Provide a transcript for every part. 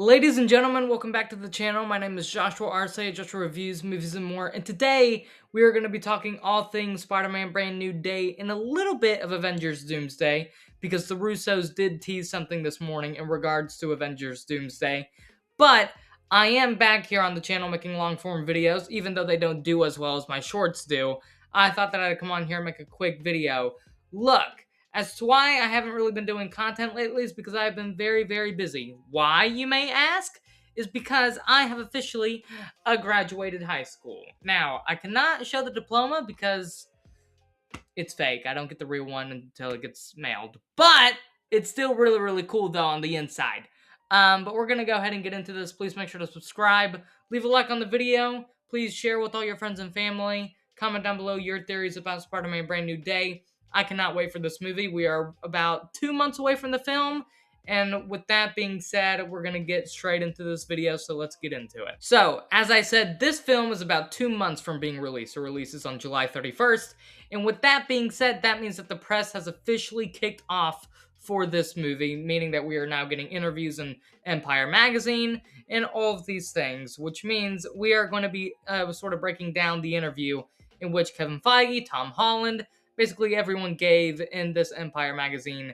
Ladies and gentlemen, welcome back to the channel. My name is Joshua Arce, Joshua Reviews, Movies, and More. And today, we are going to be talking all things Spider-Man Brand New Day and a little bit of Avengers Doomsday, because the Russos did tease something this morning in regards to Avengers Doomsday. But I am back here on the channel making long-form videos, even though they don't do as well as my shorts do. I thought that I'd come on here and make a quick video. Look, as to why I haven't really been doing content lately is because I've been very, very busy. Why, you may ask? Is because I have officially graduated high school. Now, I cannot show the diploma because it's fake. I don't get the real one until it gets mailed. But it's still really, really cool, though, on the inside. But we're going to go ahead and get into this. Please make sure to subscribe. Leave a like on the video. Please share with all your friends and family. Comment down below your theories about Spider-Man Brand New Day. I cannot wait for this movie. We are about 2 months away from the film. And with that being said, we're going to get straight into this video, so let's get into it. So, as I said, this film is about 2 months from being released. It releases on July 31st. And with that being said, that means that the press has officially kicked off for this movie, meaning that we are now getting interviews in Empire Magazine and all of these things, which means we are going to be sort of breaking down the interview in which Kevin Feige, Tom Holland, basically everyone gave in this Empire Magazine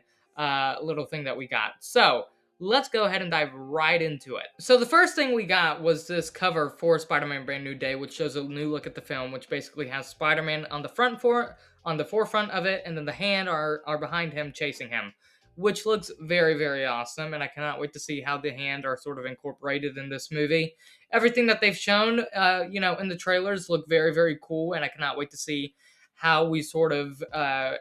little thing that we got. So, let's go ahead and dive right into it. So the first thing we got was this cover for Spider-Man Brand New Day, which shows a new look at the film, which basically has Spider-Man on the forefront of it, and then the hand are behind him chasing him, which looks very, very awesome, and I cannot wait to see how the hand are sort of incorporated in this movie. Everything that they've shown, in the trailers look very, very cool, and I cannot wait to see how we sort of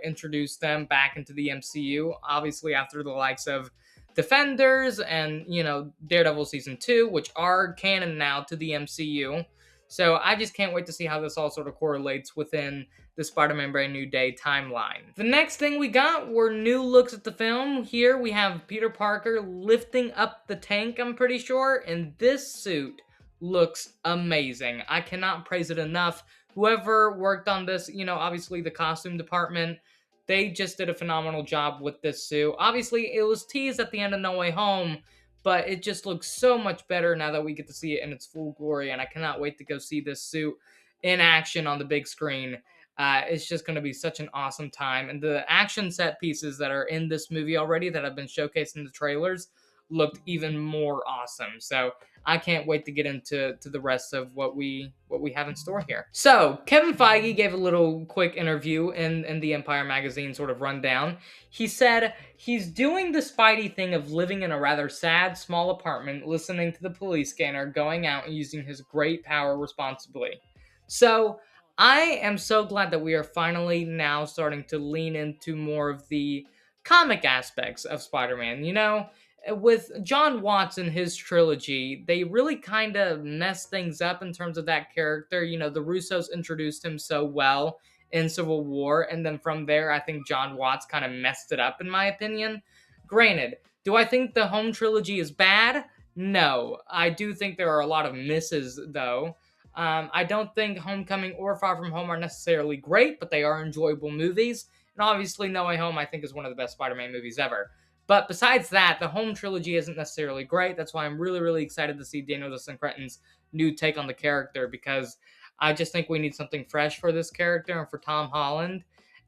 introduce them back into the MCU, obviously after the likes of Defenders and, Daredevil Season 2, which are canon now to the MCU. So I just can't wait to see how this all sort of correlates within the Spider-Man Brand New Day timeline. The next thing we got were new looks at the film. Here we have Peter Parker lifting up the tank, I'm pretty sure, and this suit looks amazing. I cannot praise it enough. Whoever worked on this, obviously the costume department, they just did a phenomenal job with this suit. Obviously, it was teased at the end of No Way Home, but it just looks so much better now that we get to see it in its full glory, and I cannot wait to go see this suit in action on the big screen. It's just going to be such an awesome time, and the action set pieces that are in this movie already that have been showcased in the trailers looked even more awesome. So I can't wait to get into the rest of what we have in store here. So Kevin Feige gave a little quick interview in the Empire Magazine sort of rundown. He said he's doing the Spidey thing of living in a rather sad small apartment, listening to the police scanner, going out and using his great power responsibly. So I am so glad that we are finally now starting to lean into more of the comic aspects of Spider-Man. With John Watts and his trilogy, they really kind of messed things up in terms of that character. The Russos introduced him so well in Civil War, and then from there, I think John Watts kind of messed it up, in my opinion. Granted, do I think the Home trilogy is bad? No. I do think there are a lot of misses, though. I don't think Homecoming or Far From Home are necessarily great, but they are enjoyable movies. And obviously, No Way Home, I think, is one of the best Spider-Man movies ever. But besides that, the Home trilogy isn't necessarily great. That's why I'm really, really excited to see Daniel Cretton's new take on the character, because I just think we need something fresh for this character and for Tom Holland.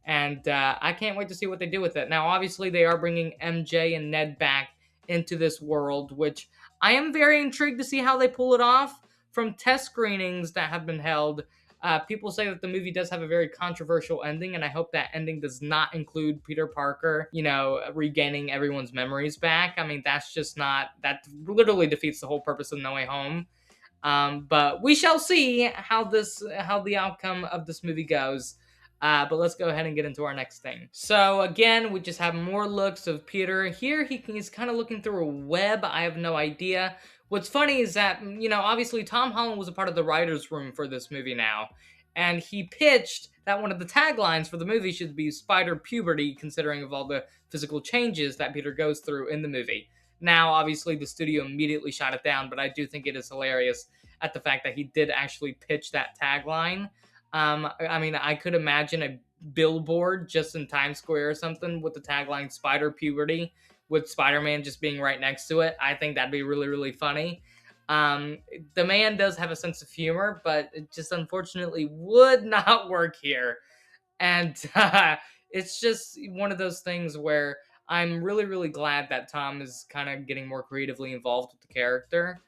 And I can't wait to see what they do with it. Now, obviously, they are bringing MJ and Ned back into this world, which I am very intrigued to see how they pull it off. From test screenings that have been held, people say that the movie does have a very controversial ending, and I hope that ending does not include Peter Parker, regaining everyone's memories back. I mean, that literally defeats the whole purpose of No Way Home. But we shall see how the outcome of this movie goes. But let's go ahead and get into our next thing. So again, we just have more looks of Peter. Here he's kind of looking through a web. I have no idea. What's funny is that, obviously Tom Holland was a part of the writer's room for this movie now. And he pitched that one of the taglines for the movie should be Spider Puberty, considering of all the physical changes that Peter goes through in the movie. Now, obviously, the studio immediately shot it down, but I do think it is hilarious at the fact that he did actually pitch that tagline. I mean, I could imagine a billboard just in Times Square or something with the tagline Spider Puberty, with Spider-Man just being right next to it. I think that'd be really, really funny. Um, the man does have a sense of humor, but it just unfortunately would not work here. And it's just one of those things where I'm really, really glad that Tom is kind of getting more creatively involved with the character.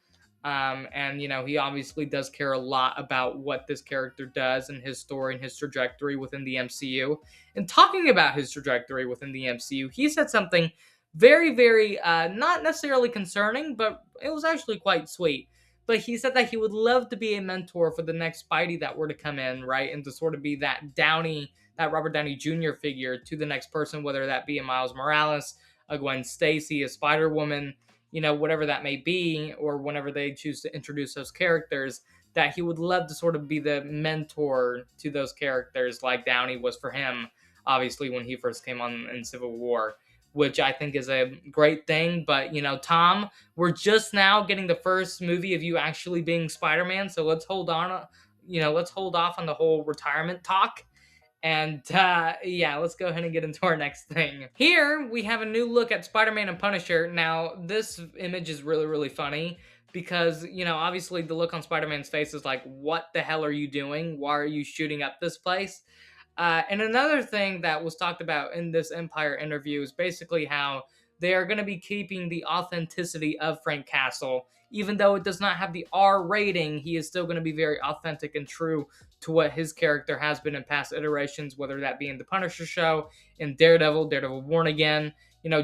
And, he obviously does care a lot about what this character does and his story and his trajectory within the MCU. And talking about his trajectory within the MCU, he said something very, very, not necessarily concerning, but it was actually quite sweet. But he said that he would love to be a mentor for the next Spidey that were to come in, right? And to sort of be that Robert Downey Jr. figure to the next person, whether that be a Miles Morales, a Gwen Stacy, a Spider Woman, whatever that may be, or whenever they choose to introduce those characters, that he would love to sort of be the mentor to those characters like Downey was for him, obviously, when he first came on in Civil War, which I think is a great thing. But, Tom, we're just now getting the first movie of you actually being Spider-Man, so let's hold on, let's hold off on the whole retirement talk. And yeah, let's go ahead and get into our next thing. Here we have a new look at Spider-Man and Punisher. Now, this image is really, really funny because, obviously the look on Spider-Man's face is like, what the hell are you doing? Why are you shooting up this place? And another thing that was talked about in this Empire interview is basically how they are going to be keeping the authenticity of Frank Castle. Even though it does not have the R rating, he is still going to be very authentic and true to what his character has been in past iterations, whether that be in the Punisher show, in Daredevil Born Again.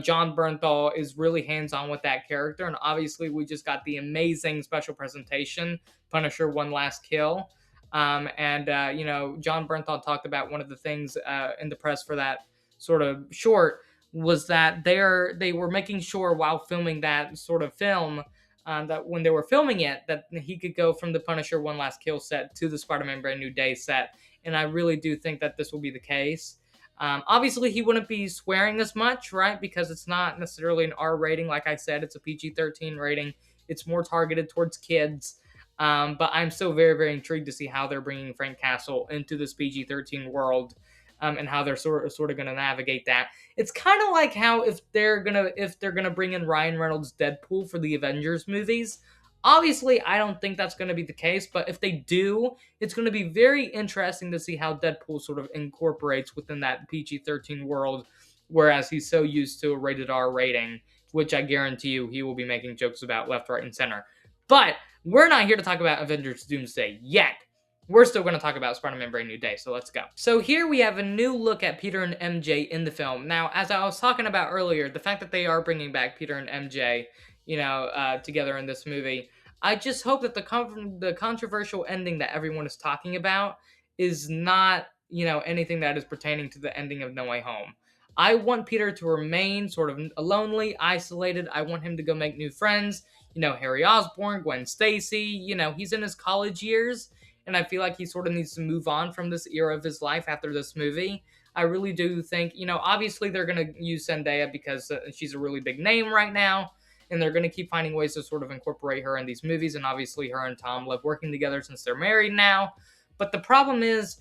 John Bernthal is really hands-on with that character, and obviously we just got the amazing special presentation, Punisher One Last Kill. John Bernthal talked about one of the things in the press for that sort of short was that they were making sure while filming that sort of film that when they were filming it, that he could go from the Punisher One Last Kill set to the Spider-Man Brand New Day set. And I really do think that this will be the case. Obviously, he wouldn't be swearing as much, right? Because it's not necessarily an R rating. Like I said, it's a PG-13 rating. It's more targeted towards kids. But I'm still very, very intrigued to see how they're bringing Frank Castle into this PG-13 world, and how they're sort of going to navigate that. It's kind of like how if they're gonna bring in Ryan Reynolds' Deadpool for the Avengers movies. Obviously, I don't think that's going to be the case, but if they do, it's going to be very interesting to see how Deadpool sort of incorporates within that PG-13 world, whereas he's so used to a rated R rating, which I guarantee you he will be making jokes about left, right, and center. But we're not here to talk about Avengers Doomsday yet. We're still going to talk about Spider-Man Brand New Day, so let's go. So here we have a new look at Peter and MJ in the film. Now, as I was talking about earlier, the fact that they are bringing back Peter and MJ, together in this movie, I just hope that the controversial ending that everyone is talking about is not, anything that is pertaining to the ending of No Way Home. I want Peter to remain sort of lonely, isolated. I want him to go make new friends. Harry Osborn, Gwen Stacy, he's in his college years, and I feel like he sort of needs to move on from this era of his life after this movie. I really do think, obviously they're going to use Zendaya because she's a really big name right now, and they're going to keep finding ways to sort of incorporate her in these movies, and obviously her and Tom love working together since they're married now. But the problem is,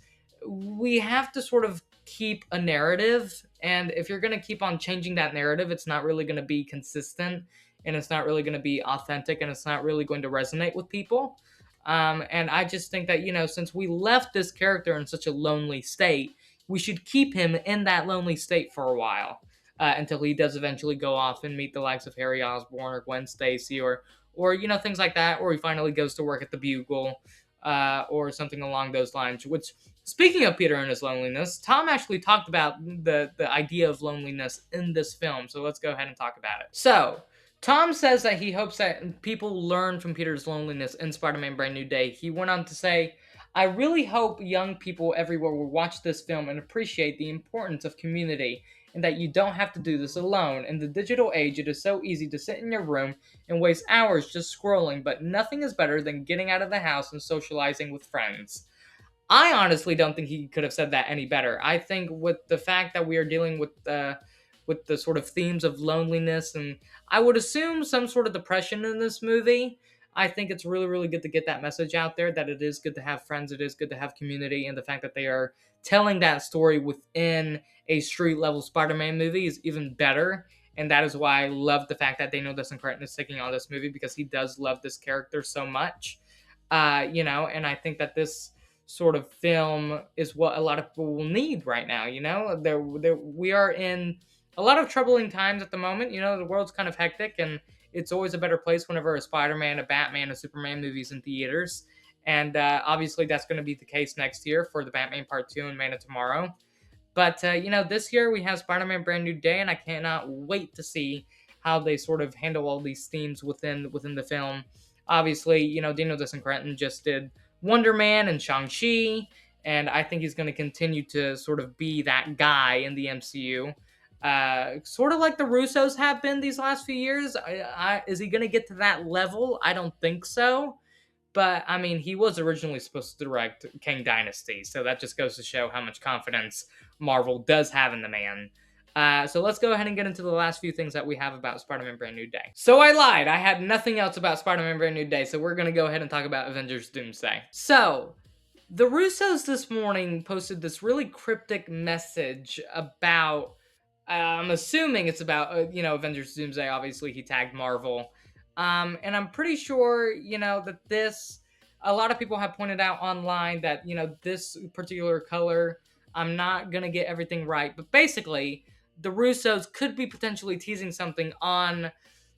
we have to sort of keep a narrative, and if you're going to keep on changing that narrative, it's not really going to be consistent, and it's not really going to be authentic, and it's not really going to resonate with people. And I just think that, since we left this character in such a lonely state, we should keep him in that lonely state for a while, until he does eventually go off and meet the likes of Harry Osborn or Gwen Stacy or things like that, or he finally goes to work at the Bugle, or something along those lines. Which, speaking of Peter and his loneliness, Tom actually talked about the idea of loneliness in this film, so let's go ahead and talk about it. So, Tom says that he hopes that people learn from Peter's loneliness in Spider-Man Brand New Day. He went on to say, I really hope young people everywhere will watch this film and appreciate the importance of community, and that you don't have to do this alone. In the digital age, it is so easy to sit in your room and waste hours just scrolling, but nothing is better than getting out of the house and socializing with friends. I honestly don't think he could have said that any better. I think with the fact that we are dealing with the sort of themes of loneliness, and I would assume some sort of depression in this movie, I think it's really, really good to get that message out there, that it is good to have friends, it is good to have community, and the fact that they are telling that story within a street-level Spider-Man movie is even better, And that is why I love the fact that Daniel Cretton is taking on this movie, because he does love this character so much. And I think that this sort of film is what a lot of people will need right now. We are in a lot of troubling times at the moment. The world's kind of hectic, and it's always a better place whenever a Spider-Man, a Batman, a Superman movie's in theaters. And obviously, that's going to be the case next year for the Batman Part 2 and Man of Tomorrow. But, this year we have Spider-Man Brand New Day, and I cannot wait to see how they sort of handle all these themes within the film. Obviously, Daniel Cretton just did Wonder Man and Shang-Chi, and I think he's going to continue to sort of be that guy in the MCU. Sort of like the Russos have been these last few years. Is he going to get to that level? I don't think so. But, I mean, he was originally supposed to direct Kang Dynasty, so that just goes to show how much confidence Marvel does have in the man. So let's go ahead and get into the last few things that we have about Spider-Man Brand New Day. So I lied. I had nothing else about Spider-Man Brand New Day, so we're going to go ahead and talk about Avengers Doomsday. So, the Russos this morning posted this really cryptic message about, I'm assuming it's about, Avengers Doomsday. Obviously, he tagged Marvel. And I'm pretty sure, that a lot of people have pointed out online that, this particular color, I'm not going to get everything right. But basically, the Russos could be potentially teasing something on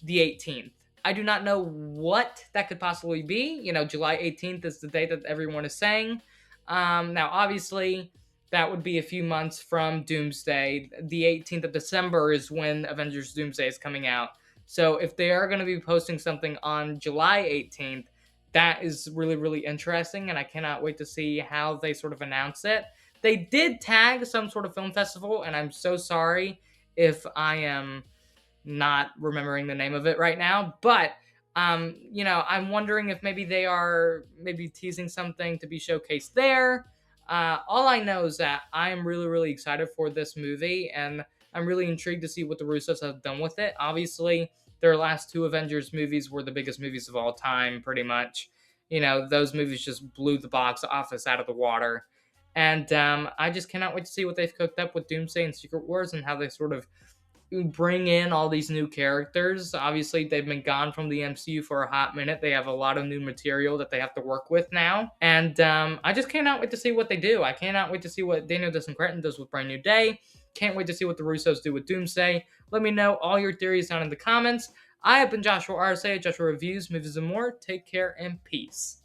the 18th. I do not know what that could possibly be. July 18th is the date that everyone is saying. Now, obviously, that would be a few months from Doomsday. The 18th of December is when Avengers Doomsday is coming out. So if they are going to be posting something on July 18th, that is really, really interesting, and I cannot wait to see how they sort of announce it. They did tag some sort of film festival, and I'm so sorry if I am not remembering the name of it right now, but I'm wondering if maybe they are maybe teasing something to be showcased there. All I know is that I am really, really excited for this movie, and I'm really intrigued to see what the Russos have done with it. Obviously, their last two Avengers movies were the biggest movies of all time, pretty much. Those movies just blew the box office out of the water. And I just cannot wait to see what they've cooked up with Doomsday and Secret Wars, and how they sort of bring in all these new characters. Obviously, they've been gone from the MCU for a hot minute. They have a lot of new material that they have to work with now. And I just cannot wait to see what they do. I cannot wait to see what Daniel Cretton does with Brand New Day. Can't wait to see what the Russos do with Doomsday. Let me know all your theories down in the comments. I have been Joshua Arce, Joshua Reviews, Movies, and More. Take care and peace.